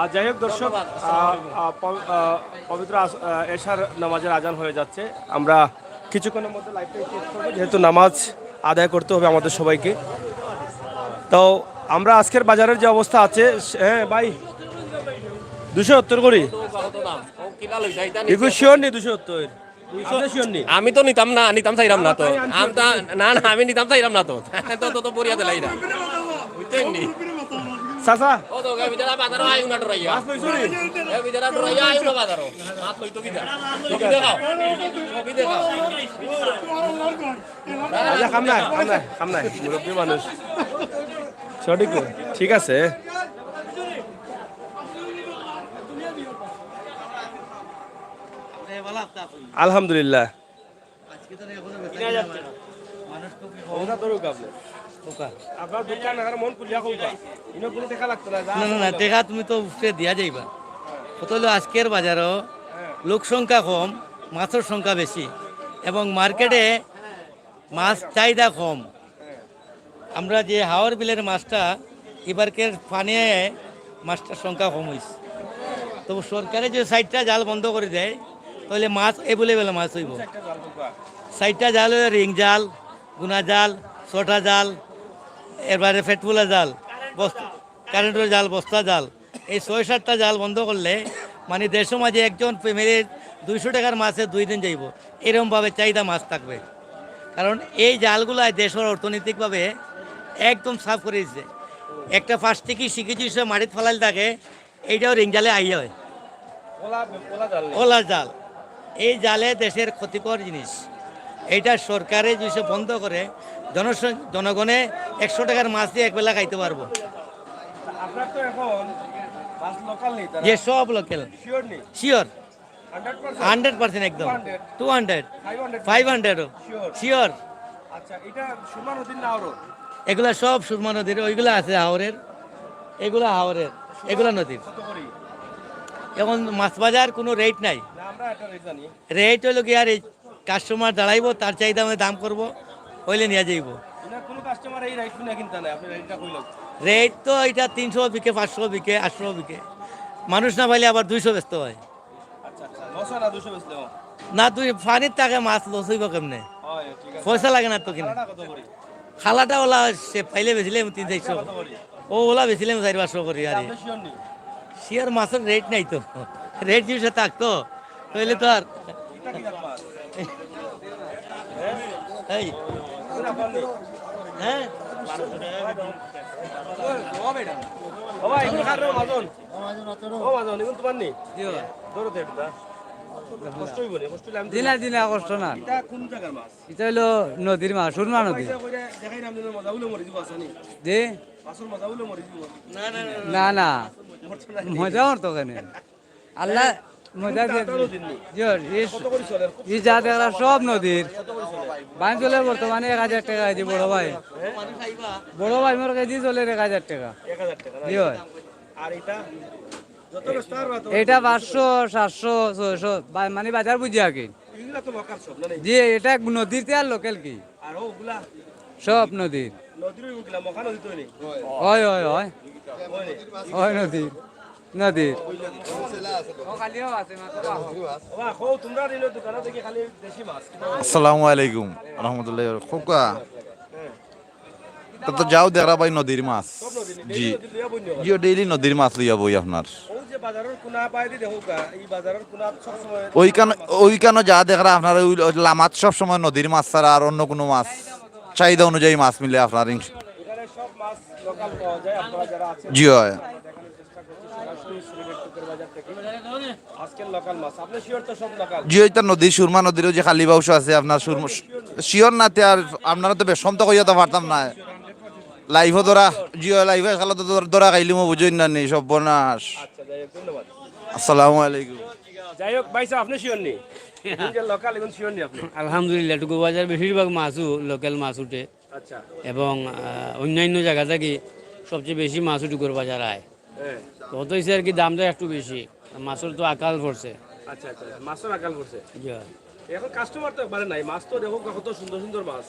আর যাই হোক দর্শক পবিত্র এশার নামাজের আজান হয়ে যাচ্ছে আমরা কিছুক্ষণের মধ্যে লাইভটা শেষ করবো যেহেতু নামাজ আদায় করতে হবে আমাদের সবাইকে তো আমরা আজকের বাজারের যে অবস্থা আছে হ্যাঁ ভাই 270 করি এগুলো শিওর নেই 270 আমি তো নিতাম চাইলাম না তো না আমি নিতাম চাইলাম না তো তো পরিয়া দিলাই না বুঝছেন নি চাচা ও তো বিচারা বাজারও আইও না ডরাইয়া মাছ লইছো নি এ বিচারা ডরাইয়া আইও না বাজারও মাছ লইতো কি ছবি দেখাও আচ্ছা কাম নাই মুরব্বী মানুষ সঠিক ঠিক আছে আলহামদুলিল্লাহ আপনার দোকান আর মন খুলিয়া খুলবা ইনো কোনো দেখা লাগতো না না না না দেখা তুমি তো উঠে দিয়া যাইবা কত হলো আজকের বাজারও লোক সংখ্যা কম মাছের সংখ্যা বেশি এবং মার্কেটে মাছ চাহিদা কম আমরা যে হাওর বিলের মাছটা এবারকের পানিয়ে মাছটার সংখ্যা কম হয়েছে তবু সরকারে যে সাইডটা জাল বন্ধ করে দেয় তাহলে মাছ এভেলেবেল মাছ হইব সাইডটা জাল হলো রিং জাল গুনা জাল ছোটা জাল এরবারে ফেটফুলা জাল কারেন্টের জাল বস্তা জাল এই 6-7টা জাল বন্ধ করলে মানে দেড়শো মাঝে একজন ফ্যামিলির 200 টাকার মাছে 2 দিন যাইব এরকমভাবে চাহিদা মাছ থাকবে কারণ এই জালগুলাই দেশের অর্থনৈতিকভাবে একদম সাফ করে দিচ্ছে একটা 5 থেকে শিখেছি সে মাটিতে ফেলাল থাকে এইটাও রিং জালে আই হয় ওলা জাল এই জালে দেশের ক্ষতিকর জিনিস এইটা সরকারে যদি বন্ধ করে জনগণে 100 টাকার মাছ দিয়ে একবেলা খাইতে পারবো আপনার তো এখন মাছ লোকাল নেই তারা যে সব লোকাল শিওর নেই শিওর 100% 100% একদম 200 500 শিওর আচ্ছা এটা সুরমা নদীর না আরো এগুলা সব সুরমা নদীর ওইগুলা আছে হাওরের এগুলা হাওরের এগুলা নদীর কত করি এখন মাছ বাজার কোনো রেট নাই না আমরা একটা রেট জানি রেট হইলো কি আর এই কাস্টমার দাঁড়াইবো তার চাহিদা আমি দাম করবো হইলে নিয়ে যাইব না কোনো কাস্টমার এই রাইট না কিনতা না আপনি রেটটা কইলো রেট তো এটা 300 বিকে 500 বিকে 800 বিকে মানুষ না পাইলে আবার 200 ব্যস্ত হয় আচ্ছা আচ্ছা 900 না 200 বেচতে হবে না তুই পানির টাকা মাছ লস হইব কেমনে হয় ঠিক আছে পয়সা লাগে না তো কিনা টাকা কত করি খালাটা ওলা সে পাইলে বেছিলাম 300 কত করি ও ওলা বেছিলাম 400 করি আরে আপনি শিওর নেই শিয়ার মাছের রেট নাই তো রেট জিনিসে থাকতো তাহলে তো আর এটা কি মাছ এই হ্যাঁ ও ভাই এগুলো খার মাজন ও মাজন এগুলো তোমার নি ধরো তো এটা কষ্ট হইব রে কষ্ট লাগবে দিনা দিনা কষ্ট না এটা কোন জায়গার মাছ এটা হইলো নদীর মাছ সুরমা নদী পয়সা কইরা দেখাই নাম দিন মজা হইলো মরি দিব আসনি দে মাছের মজা হইলো মরি দিব না না না না না মজা করতো কেন আল্লাহ মজা কত করে চলে এই যা দেখরা সব নদীর বাইন চলে বর্তমানে 1000 টাকা কেজি বড় ভাই বড় ভাই মোর কেজি চলে 1000 টাকা 1000 টাকা জি ভাই আর এটা যত স্টার রাত এটা 500 700 600 মানে বাজার বুঝিয়া কি এগুলা তো লোকাল সব না জি এটা নদীর তে আর লোকাল কি আর ওগুলা সব নদীর নদীর ওগুলা মখা নদী তো নেই হয় হয় হয় হয় নদীর নদীর ওবা কো তোমরা দিলো দোকানে দেখি খালি দেশি মাছ আসসালামু আলাইকুম রহমতুল্লাহ খোকা তো যাও দেখা ভাই নদীর মাছ জি জিও ডেইলি নদীর মাছ লইয়া বই আপনার ও যে বাজারের কোনা পাই দি দেখো এই বাজারের কোনা সব সময় ওইখানে যা দেখা আপনার ওই লামাত সব সময় নদীর মাছ ছাড়া আর অন্য কোনো মাছ চাহিদা অনুযায়ী মাছ মিলে আপনার এখানে সব মাছ লোকাল পাওয়া যায় আপনারা যারা আছেন জি হয় দেখানোর চেষ্টা করছি সরাসরি সিলেট টুকের বাজার থেকে আজকের লোকাল মাছ আপনি শিওর তো সব লোকাল জি ওইটা নদী সুরমা নদীরও যে খালি বাউস আছে আপনার সুরমা শিওর না তে আর আপনারা তো বেশম তো কইয়া তো পারতাম না লাইভও ধরা জিও লাইভে খালা তো ধরা খাইলি মো বুঝই না নেই সব বনাস আচ্ছা যাই হোক ধন্যবাদ আসসালামু আলাইকুম যাই হোক ভাই সাহেব আপনি শিওর নি যে লোকাল এখন শিওর নি আপনি আলহামদুলিল্লাহ টুকু বাজার বেশিরভাগ মাছও লোকাল মাছ উঠে আচ্ছা এবং অন্যান্য জায়গা থেকে সবচেয়ে বেশি মাছও টুকুর বাজার আয় হ্যাঁ তো হতো আর কি দামটা একটু বেশি মাছের তো আকাল পড়ছে আচ্ছা আচ্ছা মাছের আকাল করছে জি হয়। এখন কাস্টমার তো একবারে নাই মাছ তো দেখো কত সুন্দর সুন্দর মাছ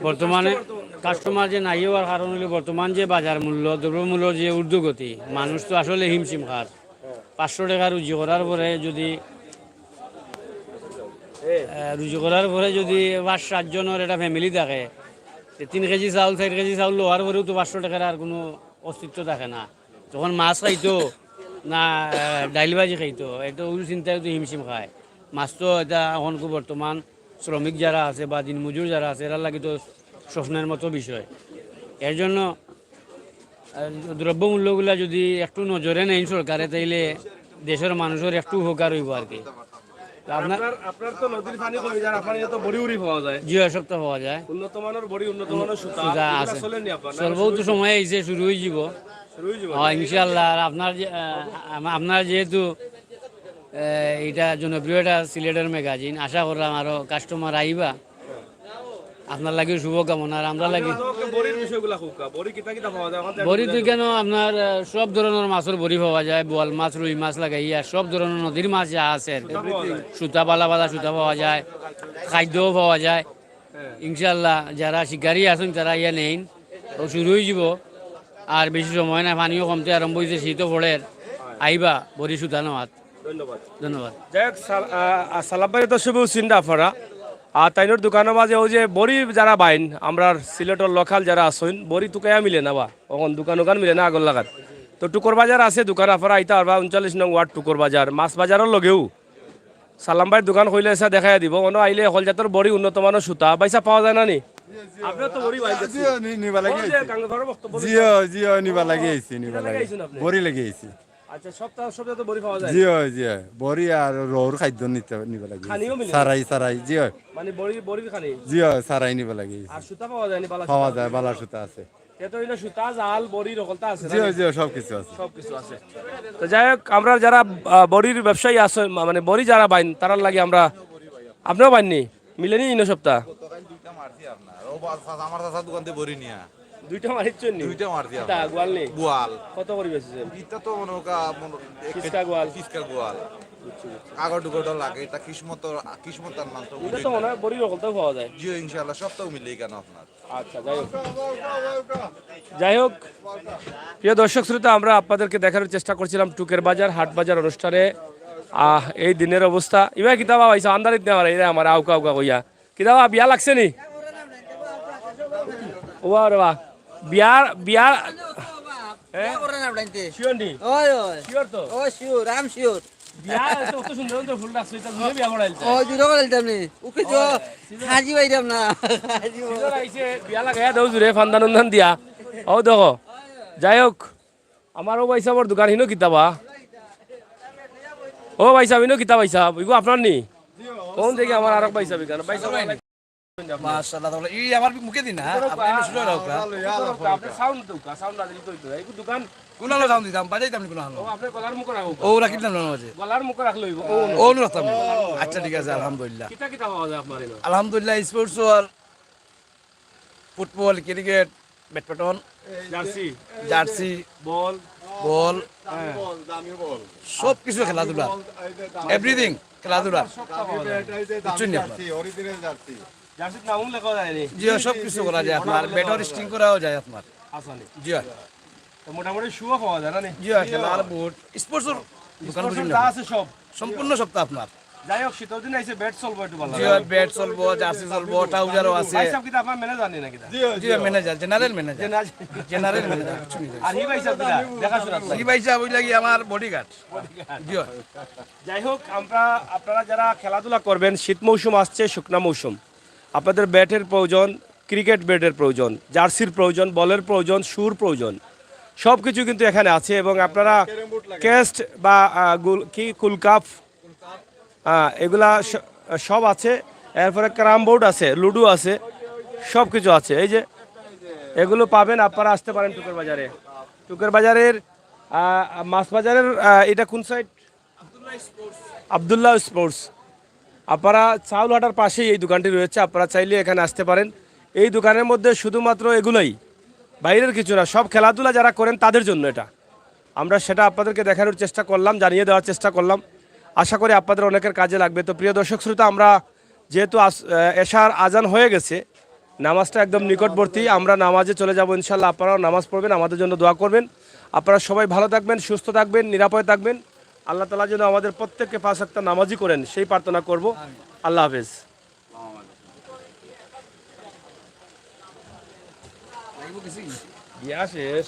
বর্তমানে কাস্টমার যে নাই হওয়ার কারণ হলো বর্তমান যে বাজার মূল্য দ্রব্যমূল্য যে ঊর্ধ্বগতি মানুষ তো আসলে হিমশিম খার 500 টাকা রুজি করার পরে যদি রুজি করার পরে যদি 5-7 জনের একটা ফ্যামিলি থাকে 3 কেজি চাউল 4 কেজি চাউল লোহার পরেও তো 500 টাকার আর কোনো অস্তিত্ব থাকে না তখন মাছ খাইতো না ডাইল ভাজি খাইতো এটা ওই চিন্তায় তো হিমশিম খায় মাছ তো এটা এখন বর্তমান শ্রমিক যারা আছে বা দিনমজুর যারা আছে এরা লাগে তো স্বপ্নের মতো বিষয় এর জন্য দ্রব্যমূল্যগুলা যদি একটু নজরে নেই সরকারে তাইলে দেশের মানুষের একটু উপকার হইব আর কি আপনার আপনার তো নদীর পানি কমে যায় আপনার তো বড়ি উড়ি পাওয়া যায় জিও সপ্তাহ পাওয়া যায় উন্নত মানের বড়ি উন্নত মানের সুতা সুতা এগুলা আছে চলেনি আপনার চলবো তো সময় আইছে শুরু হয়ে যাব শুরু হয়ে যাবে হ্যাঁ ইনশাল্লাহ আর আপনার যেহেতু এটা জনপ্রিয় একটা সিলেটের ম্যাগাজিন আশা করলাম আরো কাস্টমার আইবা আপনার লাগে শুভকামনা আর আমরা লাগে বড়ির বিষয়গুলা খুকা বড়ি কিতা কিতা পাওয়া যায় আমাদের বড়ি তো কেন আপনার সব ধরনের মাছের বড়ি পাওয়া যায় বোয়াল মাছ রুই মাছ লাগাইয়া সব ধরনের নদীর মাছ যা আছে সুতা বালা সুতা পাওয়া যায় খাদ্যও পাওয়া যায় ইনশাল্লাহ যারা শিকারী আছেন তারা ইয়া নেন তো শুরু হয়ে যাব আর বেশি সময় না পানিও কমতে আরম্ভ হয়েছে শীতও পড়ে আইবা বড়ি সুতা নেওয়াত ধন্যবাদ ধন্যবাদ যাই হোক সালাবাই তো শুভ চিন্তা আপনারা আর তাইনোর দোকানের মাঝে ওই যে বড়ি যারা বাইন আমরা সিলেটের লোকাল যারা আসেন বড়ি টুকাইয়া মিলে না বা ওখান দোকান মিলে না আগর লাগাত তো টুকর বাজার আছে দোকান আপনারা আইতা পারবা 39 নং ওয়ার্ড টুকর বাজার মাছ বাজারের লগেও সালাম ভাইয়ের দোকান কইলে এসে দেখাই দিব অন্য আইলে হল জাতের বড়ি উন্নত মানের সুতা পয়সা পাওয়া যায় না নি আপনার তো বড়ি বাইন নিবা লাগে জিও জিও নিবা লাগে আইছি নিবা লাগে বড়ি লাগে আইছি আচ্ছা সপ্তাহ তো বড়ি পাওয়া যায় জিও জিও বড়ি আর রৌর খাদ্য নিবা লাগে খানিও মিলে সারাই জিও মানে বড়ির খানি জিও সারাই নিবা লাগে আর সুতা পাওয়া যায় নি বালা পাওয়া যায় বালা সুতা আছে এত হইলো সুতা জাল বড়ি রকলতা আছে না? জিও জিও সব কিছু আছে সবকিছু আছে তো যাই হোক আমরা যারা বড়ির ব্যবসায়ী আছে মানে বড়ি যারা বাইন তারার লাগে আমরা আপনিও বাইননি মিলেনি ইনো সপ্তাহ আমার চাচা দোকান থেকে বড়ি নিয়া দুইটা মারিচ্ছেন নি দুইটা মারছি তা গোয়াল নেই গোয়াল কত করে বেচেছেন এটা তো মনে কিসকা গোয়াল কিসকা গোয়াল আগর দুগোটা লাগে এটা কিসমতার নাম তো এটা তো মনে হয় বড়ি রকলতাও পাওয়া যায় জিও ইনশাআল্লাহ সবটাও মিলেই কেন আপনার আচ্ছা যাই হোক প্রিয় দর্শক শ্রোতা আমরা আপনাদেরকে দেখানোর চেষ্টা করছিলাম টুকের বাজার হাট বাজার অনুষ্ঠানে এই দিনের অবস্থা ইবা কিতাবা হয়েছে আন্দারিত নেওয়ার এরা আমার আউকা কইয়া কিতাবা বিয়া লাগছে নি ওয়া রে বাহ বিয়ার শিওর নি শিওর তো বিয়া তো অত সুন্দর সুন্দর ফুল রাখছো এটা তুমি বিয়া করাইলছ ও জুড়ে বলতাম নি ওকে তো হাজি বাইরাম না সিজন আইছে বিয়া লাগায়া দাও জুরে ফান্দান উন্দান দিয়া ও দেখো যাই হোক আমারও পয়সাবর দোকান হিনো কিতাবা ও ভাই সাহেব ইনো কিতাব ভাই সাহেব ইগো আপনার নি কোন দেখি আমার আরেক ভাই সাহেব কেন ভাই সাহেব মাশাআল্লাহ তাহলে এই আমার মুখে দিন হ্যাঁ আপনি শুনে রাখো আপনি সাউন্ড দাও সাউন্ড না দিই তো এই দোকান কোন আলো দাম দিতাম বাজাইতাম কোন আলো ও আপনি গলার মুখ রাখো ও রাখিতাম না মাঝে গলার মুখ রাখলো ও ও রাখতাম আচ্ছা ঠিক আছে আলহামদুলিল্লাহ কিতা কিতা পাওয়া যায় আপনার এনো আলহামদুলিল্লাহ sports wear football cricket badminton jersey jersey ball ball সব কিছু খেলাধুলা এভরিথিং খেলাধুলা কিছু নেই আপনার। জার্সির নাম লেখা যায় নি জি সব কিছু করা যায় আপনার ব্যাটর স্টিং করাও যায় আপনার আসানি জি তো মোটামুটি শুও পাওয়া যায় না নি জি খেলার বুট স্পোর্টসের দোকান বুঝুন যা আছে সব সম্পূর্ণ সপ্তাহ আপনার যাই হোক শীতের দিন আইছে ব্যাট চলবো একটু ভালো জি ব্যাট চলবো জার্সি চলবো ট্রাউজারও আছে ভাই সাহেব কিতা আপনার ম্যানেজার নি নাকি জি manager general manager general manager কিছু নেই আর হি ভাই সাহেব কিতা দেখাশোনা কি ভাইসা ওই লাগি আমার বডিগার্ড জি যাই হোক আপনারা যারা খেলাধুলা করবেন শীত মৌসুম আসছে শুকনা মৌসুম আপনাদের ব্যাটের প্রয়োজন ক্রিকেট ব্যাটের প্রয়োজন জার্সির প্রয়োজন বলের প্রয়োজন শুর প্রয়োজন সব কিছু কিন্তু এখানে আছে এবং আপনারা কেস্ট বা কুলকাপ এগুলা সব আছে এরপরে ক্যারাম বোর্ড আছে লুডো আছে সব কিছু আছে এই যে এগুলো পাবেন আপনারা আসতে পারেন টুকের বাজারে টুকের বাজারের মাছ বাজারের এটা কোন সাইড আব্দুল্লাহ স্পোর্টস আপনারা চাউলহাটার পাশেই এই দোকানটি রয়েছে আপনারা চাইলে এখানে আসতে পারেন এই দোকানের মধ্যে শুধুমাত্র এগুলোই বাইরের কিছু না সব খেলাধুলা যারা করেন তাদের জন্য এটা আমরা সেটা আপনাদেরকে দেখানোর চেষ্টা করলাম জানিয়ে দেওয়ার চেষ্টা করলাম আশা করি আপনাদের অনেকের কাজে লাগবে তো প্রিয় দর্শক শ্রোতা আমরা যেহেতু এশার আজান হয়ে গেছে নামাজটা একদম নিকটবর্তী আমরা নামাজে চলে যাব ইনশাল্লাহ আপনারাও নামাজ পড়বেন আমাদের জন্য দোয়া করবেন আপনারা সবাই ভালো থাকবেন সুস্থ থাকবেন নিরাপদে থাকবেন আল্লাহ তাআলা যেন আমাদের প্রত্যেককে 5 ওয়াক্ত নামাজি করেন সেই প্রার্থনা করব আল্লাহ হাফেজ ইয়া শেষ